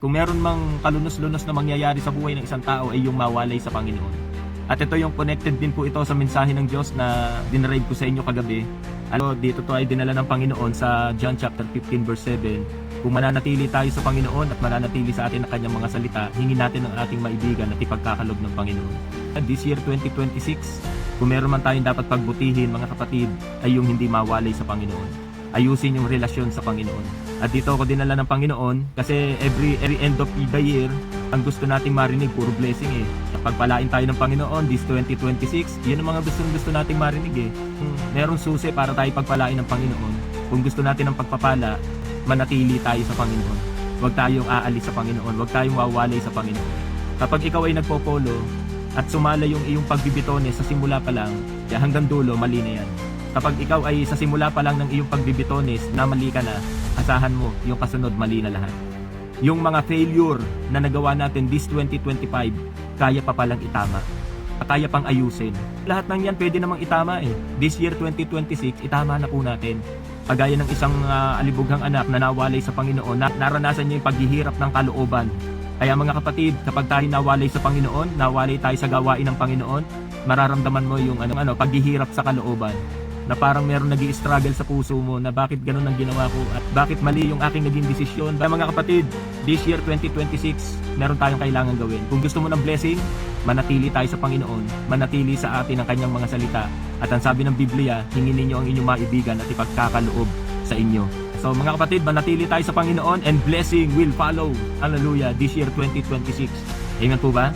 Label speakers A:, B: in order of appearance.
A: Kung meron mang kalunos-lunos na mangyayari sa buhay ng isang tao ay yung mawalay sa Panginoon. At ito yung connected din po ito sa mensahe ng Diyos na dinarive ko sa inyo kagabi. Dito to ay dinala ng Panginoon sa John chapter 15 verse 7. Kung mananatili tayo sa Panginoon at mananatili sa atin ang kanyang mga salita, hingin natin ang ating maibigan at ipagkakaloob ng Panginoon. At this year 2026, kung meron man tayong dapat pagbutihin mga kapatid, ay yung hindi mawalay sa Panginoon. Ayusin yung relasyon sa Panginoon. At dito ako dinala ng Panginoon kasi every end of the year, ang gusto nating marinig, puro blessing eh. Pagpalain tayo ng Panginoon, this 2026, yun ang mga gusto nating marinig eh. Merong susi para tayo pagpalain ng Panginoon. Kung gusto natin ng pagpapala, manatili tayo sa Panginoon. Huwag tayong aalis sa Panginoon, huwag tayong wawalay sa Panginoon. Kapag ikaw ay nagpopolo at sumala yung iyong pagbibitones sa simula pa lang, hanggang dulo, mali na yan. Kapag ikaw ay sa simula pa lang ng iyong pagbibitones na mali ka na, asahan mo yung kasunod mali na lahat. Yung mga failure na nagawa natin this 2025, kaya pa palang itama. Kaya pang ayusin. Lahat ng yan pwede namang itama eh. This year 2026, itama na po natin. Pagaya ng isang alibughang anak na nawalay sa Panginoon, naranasan niya yung paghihirap ng kalooban. Kaya mga kapatid, kapag tayo nawalay sa Panginoon, nawalay tayo sa gawain ng Panginoon, mararamdaman mo yung paghihirap sa kalooban. Na parang meron nag-i-struggle sa puso mo na bakit ganun ang ginawa ko at bakit mali yung aking naging desisyon. Kaya mga kapatid, this year 2026, meron tayong kailangan gawin. Kung gusto mo ng blessing, manatili tayo sa Panginoon, manatili sa atin ang kanyang mga salita. At ang sabi ng Biblia, hingin ninyo ang inyong maibigan at ipagkakaloob sa inyo. So mga kapatid, manatili tayo sa Panginoon and blessing will follow. Hallelujah, this year 2026. Amen po ba?